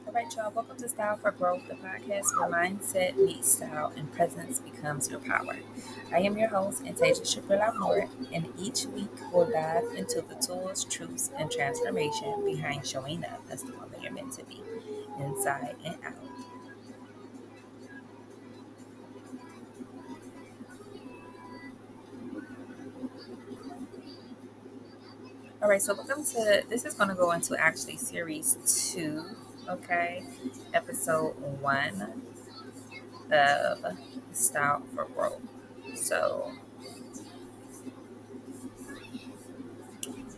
All right, y'all. Welcome to Style for Growth, the podcast where mindset meets style and presence becomes your power. I am your host, Antasia Shipper and each week we'll dive into the tools, truths, and transformation behind showing up as the woman you're meant to be, inside and out. All right, so welcome to this is going to go into actually series two, okay, episode one of Style for Growth. So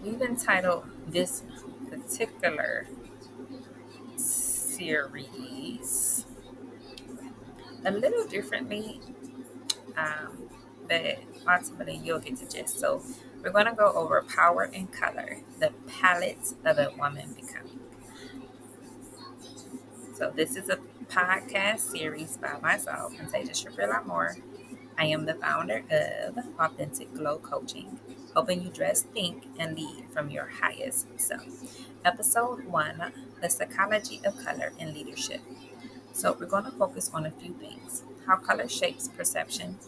we've entitled this particular series a little differently, um, but ultimately you'll get the gist. So we're going to go over power and color, the palette of a woman becoming. So this is a podcast series by myself and Tasia Shapiro More. I am the founder of Authentic Glow Coaching, helping you dress, think, and lead from your highest self. Episode one, the psychology of color in leadership. So we're going to focus on a few things: how color shapes perception,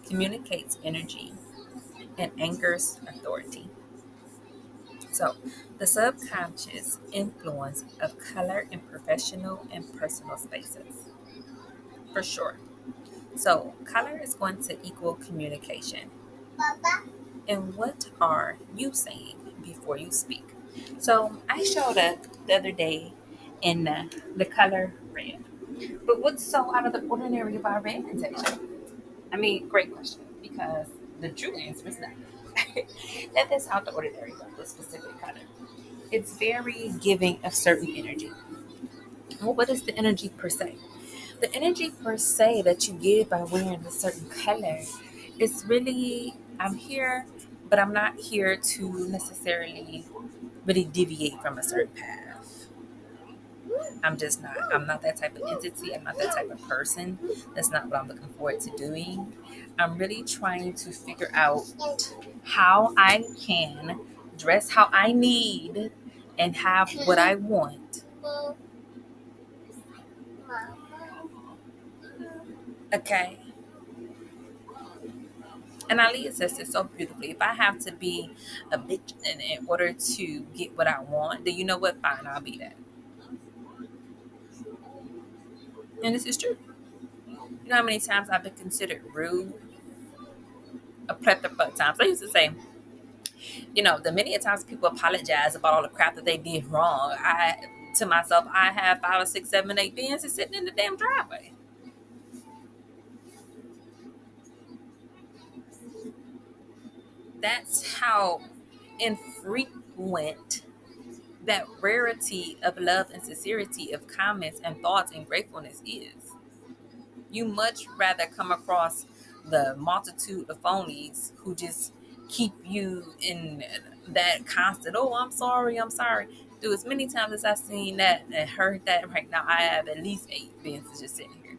communicates energy, and anchors authority. So the subconscious influence of color in professional and personal spaces, for sure. So color is going to equal communication. And what are you saying before you speak? So I showed up the other day in the color red. But what's so out of the ordinary about red sensation? I mean, great question, because the true answer is nothing. That is out the ordinary about this specific color. It's very giving of certain energy. Well, what is the energy per se? The energy per se that you give by wearing a certain color is really, I'm here, but I'm not here to necessarily really deviate from a certain path. I'm just not. I'm not that type of entity. I'm not that type of person. That's not what I'm looking forward to doing. I'm really trying to figure out how I can dress how I need and have what I want. Okay. And Ali says it so beautifully. If I have to be a bitch in order to get what I want, then you know what? Fine, I'll be that. And this is true. You know how many times I've been considered rude? A plethora of times. I used to say, the many a times people apologize about all the crap that they did wrong. To myself, I have 5 or 6, 7, 8 bins sitting in the damn driveway. That's how infrequent that rarity of love and sincerity of comments and thoughts and gratefulness is. You much rather come across the multitude of phonies who just keep you in that constant, oh, I'm sorry. Through as many times as I've seen that and heard that right now, I have at least 8 businesses just sitting here.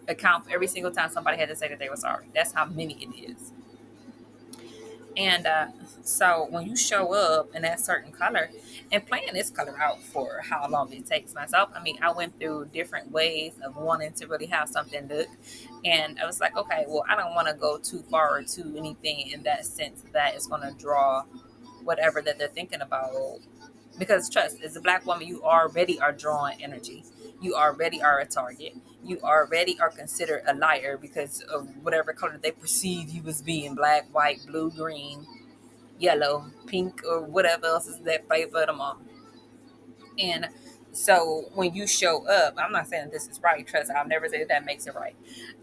Account for every single time somebody had to say that they were sorry. That's how many it is. And so when you show up in that certain color and playing this color out for how long it takes myself, I mean, I went through different ways of wanting to really have something look. And I was like, okay, well, I don't want to go too far or to anything in that sense that is going to draw whatever that they're thinking about. Because trust, as a black woman, you already are drawing energy. You already are a target. You already are considered a liar because of whatever color they perceive you as being: black, white, blue, green, yellow, pink, or whatever else is that flavor of them all. And so when you show up, I'm not saying this is right, trust, I'll never say that makes it right.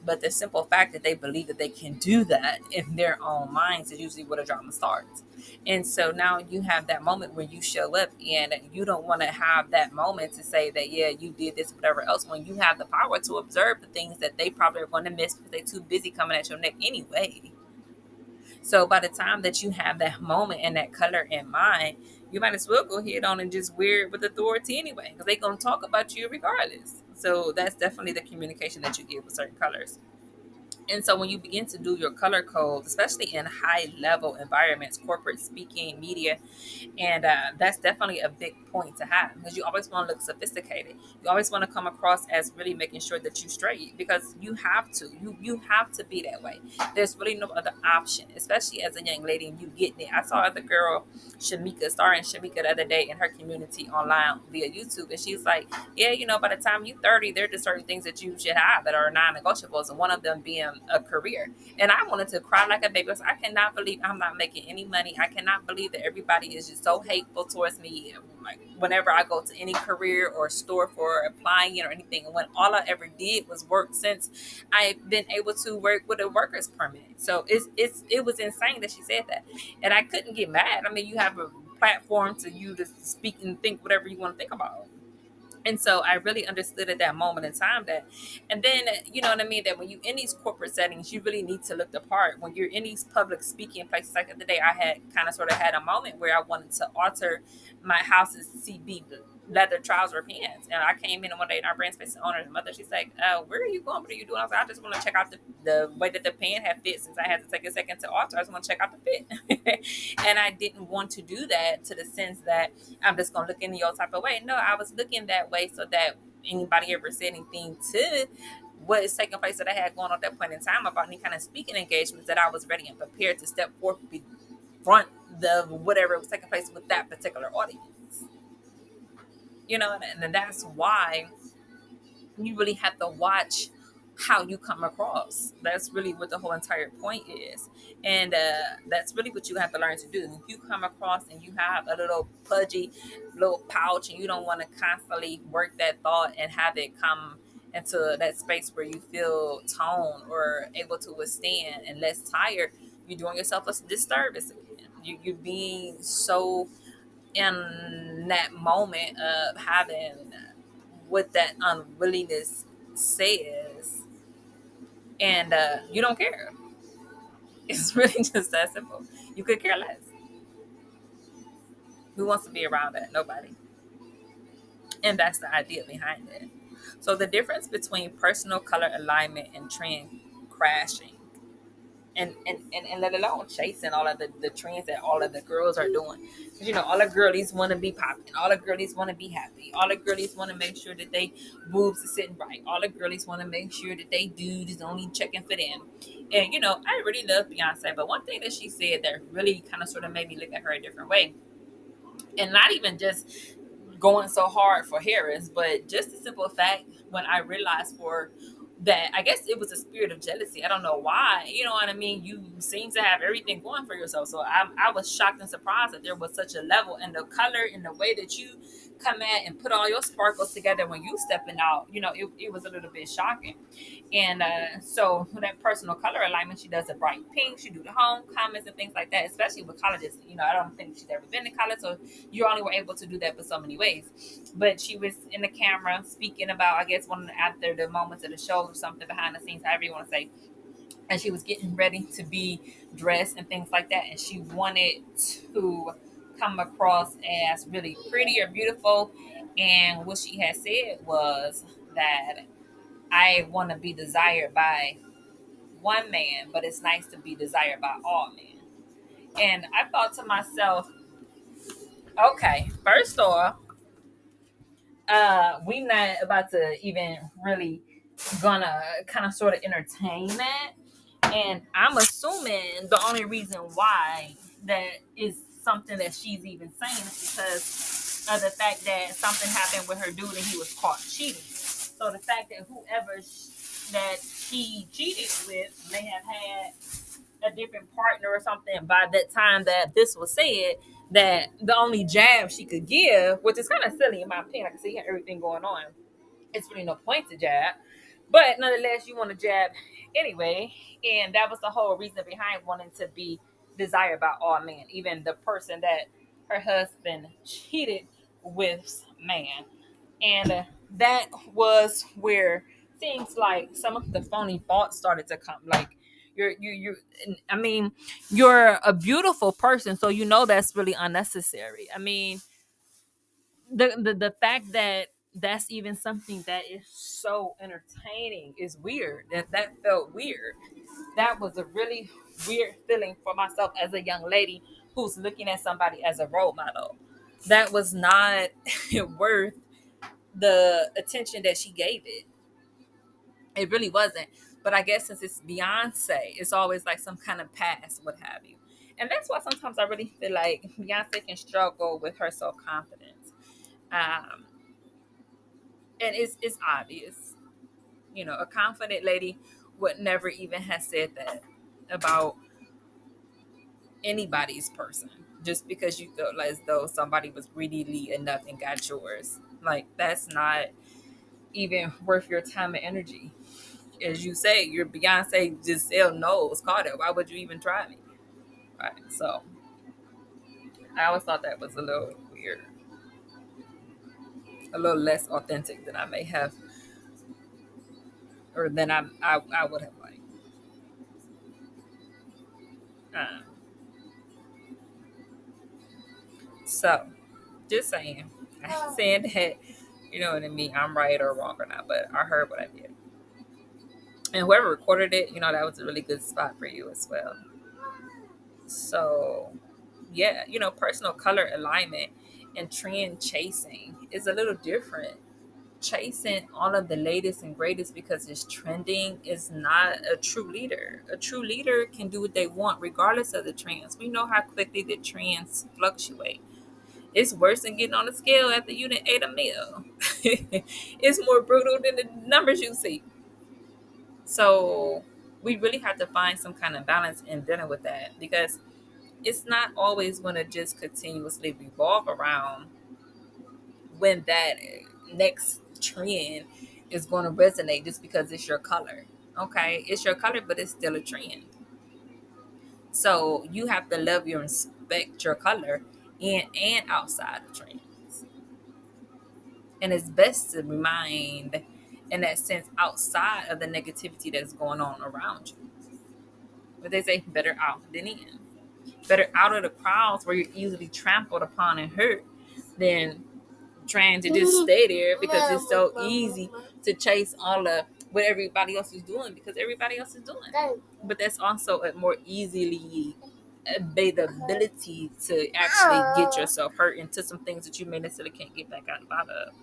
But the simple fact that they believe that they can do that in their own minds is usually where the drama starts. And so now you have that moment where you show up and you don't want to have that moment to say that, yeah, you did this, whatever else, when you have the power to observe the things that they probably are going to miss because they're too busy coming at your neck anyway. So by the time that you have that moment and that color in mind, you might as well go ahead on and just wear it with authority anyway, because they're going to talk about you regardless. So that's definitely the communication that you give with certain colors. And so when you begin to do your color code, especially in high level environments, corporate speaking, media, and that's definitely a big point to have, because you always want to look sophisticated. You always want to come across as really making sure that you straight, because you have to. You have to be that way. There's really no other option, especially as a young lady and you getting it. I saw the girl Shamika, starring Shamika the other day in her community online via YouTube, and she's like, yeah, by the time you 30, there are just certain things that you should have that are non-negotiables, and one of them being a career. And I wanted to cry like a baby because I cannot believe I'm not making any money. I cannot believe that everybody is just so hateful towards me. Like whenever I go to any career or store for applying or anything, when all I ever did was work since I've been able to work with a worker's permit. So it was insane that she said that, and I couldn't get mad. I mean, you have a platform to you to speak and think whatever you want to think about. And so I really understood at that moment in time that, and then, you know what I mean, that when you in these corporate settings, you really need to look the part. When you're in these public speaking places, like the other day, I had kind of sort of had a moment where I wanted to alter my house's CB leather trouser pants. And I came in one day and our brand space owner's mother, she's like, where are you going? What are you doing? I was like, I just want to check out the way that the pant had fit, since I had to take a second to alter. I just want to check out the fit. And I didn't want to do that to the sense that I'm just gonna look in your type of way. No, I was looking that way so that anybody ever said anything to what is taking place that I had going on at that point in time about any kind of speaking engagements, that I was ready and prepared to step forth front the whatever was taking place with that particular audience. And then that's why you really have to watch how you come across. That's really what the whole entire point is. And that's really what you have to learn to do. If you come across and you have a little pudgy little pouch and you don't want to constantly work that thought and have it come into that space where you feel toned or able to withstand and less tired, you're doing yourself a disservice again. You're being so in that moment of having what that unwillingness says, and you don't care. It's really just that simple. You could care less. Who wants to be around that? Nobody. And that's the idea behind it. So the difference between personal color alignment and trend crashing, and let alone chasing all of the trends that all of the girls are doing. Because all the girlies want to be popping, all the girlies want to be happy, all the girlies want to make sure that they boobs are sitting right, all the girlies want to make sure that they dude is only checking for them. And I really love Beyonce, but one thing that she said that really kind of sort of made me look at her a different way, and not even just going so hard for Harris, but just the simple fact when I realized for that, I guess it was a spirit of jealousy. I don't know why. You know what I mean? You seem to have everything going for yourself. So I was shocked and surprised that there was such a level in the color, in the way that you come at and put all your sparkles together when you stepping out. It was a little bit shocking. And so with that personal color alignment, she does a bright pink. She do the home comments and things like that, especially with colleges. I don't think she's ever been to college, so you only were able to do that for so many ways. But she was in the camera speaking about, I guess, one after the moments of the show or something behind the scenes, however you want to say. And she was getting ready to be dressed and things like that. And she wanted to come across as really pretty or beautiful. And what she had said was that I want to be desired by one man, but it's nice to be desired by all men. And I thought to myself, okay, first off, we not about to even really gonna kind of sort of entertain that. And I'm assuming the only reason why that is something that she's even saying is because of the fact that something happened with her dude and he was caught cheating. So the fact that whoever that he cheated with may have had a different partner or something by that time that this was said, that the only jab she could give, which is kind of silly in my opinion, I can see everything going on, it's really no point to jab, but nonetheless you want to jab anyway. And that was the whole reason behind wanting to be desired by all men, even the person that her husband cheated with man. And that was where things like some of the phony thoughts started to come, like you're I mean, you're a beautiful person, so that's really unnecessary. I mean, the fact that that's even something that is so entertaining. It's weird. That felt weird. That was a really weird feeling for myself as a young lady who's looking at somebody as a role model. That was not worth the attention that she gave it. It really wasn't. But I guess since it's Beyonce, it's always like some kind of past, what have you. And that's why sometimes I really feel like Beyonce can struggle with her self confidence. Um, and it's obvious. You know, a confident lady would never even have said that about anybody's person just because you felt as though somebody was greedily enough and got yours. Like, that's not even worth your time and energy. As you say, you're Beyonce, Giselle Knowles Carter. Why would you even try me? Right. So I always thought that was a little weird, a little less authentic than I may have, or than I would have liked. Um, so just saying, I ain't saying that, you know what I mean, I'm right or wrong or not, but I heard what I did. And whoever recorded it, you know, that was a really good spot for you as well. So, yeah, you know, personal color alignment and trend chasing is a little different. Chasing all of the latest and greatest because it's trending is not a true leader. A true leader can do what they want regardless of the trends. We know how quickly the trends fluctuate. It's worse than getting on a scale after you done ate a meal. It's more brutal than the numbers you see. So we really have to find some kind of balance in dealing with that because it's not always going to just continuously revolve around when that next trend is going to resonate just because it's your color. Okay, it's your color, but it's still a trend. So you have to love your respect your color and outside of trends. And it's best to remind in that sense outside of the negativity that's going on around you. But they say better out than in. Better out of the crowds where you're easily trampled upon and hurt than trying to just stay there because it's so easy to chase all of what everybody else is doing because everybody else is doing. But that's also a more easily ability to actually get yourself hurt into some things that you may necessarily can't get back out of.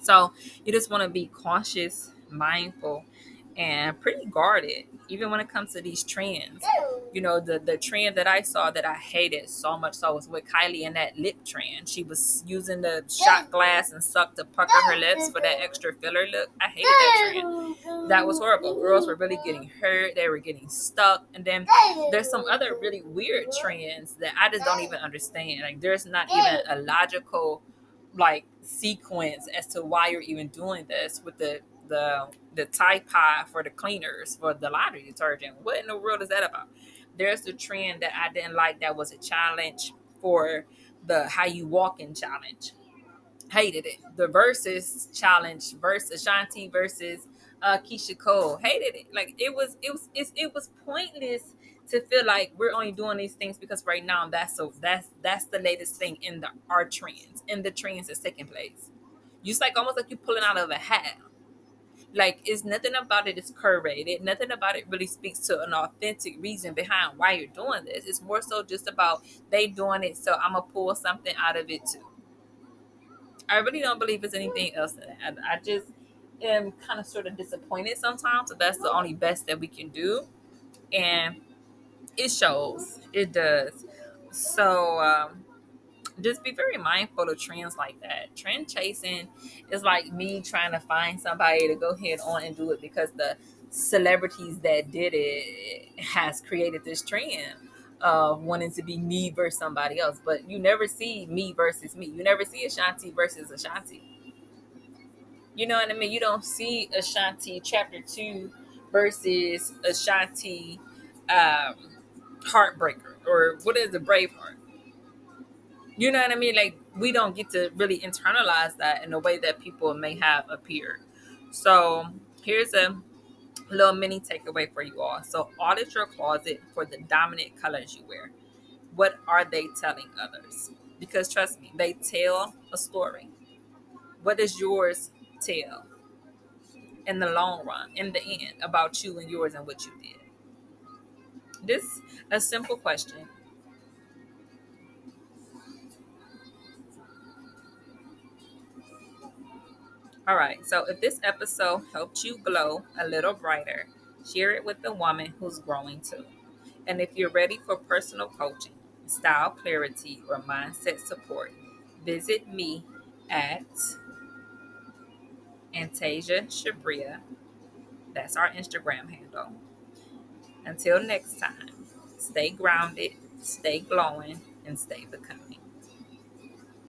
So you just want to be cautious, mindful, and pretty guarded, even when it comes to these trends. You know, the trend that I saw that I hated so much so was with Kylie and that lip trend. She was using the shot glass and sucked to pucker her lips for that extra filler look. I hated that trend. That was horrible. Girls were really getting hurt. They were getting stuck. And then there's some other really weird trends that I just don't even understand. Like, there's not even a logical like sequence as to why you're even doing this with the Tide Pod for the cleaners for the laundry detergent. What in the world is that about? There's the trend that I didn't like that was a challenge for the how you walking challenge. Hated it. The versus challenge versus Ashanti versus Keisha Cole. Hated it. Like it was pointless to feel like we're only doing these things because right now that's the latest thing in the our trends in the trends that's taking place. Just like almost like you pulling out of a hat. Like, it's nothing about it is curated. Nothing about it really speaks to an authentic reason behind why you're doing this. It's more so just about they doing it, so I'm gonna pull something out of it too. I really don't believe it's anything else than that. I just am kind of sort of disappointed sometimes. So that's the only best that we can do, and it shows. It does. So just be very mindful of trends like that. Trend chasing is like me trying to find somebody to go ahead on and do it because the celebrities that did it has created this trend of wanting to be me versus somebody else. But you never see me versus me. You never see Ashanti versus Ashanti. You know what I mean? You don't see Ashanti chapter 2 versus Ashanti um, Heartbreaker or what is the Braveheart. You know what I mean? Like, we don't get to really internalize that in a way that people may have appeared. So here's a little mini takeaway for you all. So audit your closet for the dominant colors you wear. What are they telling others? Because trust me, they tell a story. What does yours tell in the long run, in the end, about you and yours and what you did? This a simple question. All right. So if this episode helped you glow a little brighter, share it with the woman who's growing too. And if you're ready for personal coaching, style clarity, or mindset support, visit me at Antasia Shabria. That's our Instagram handle. Until next time, stay grounded, stay glowing, and stay becoming.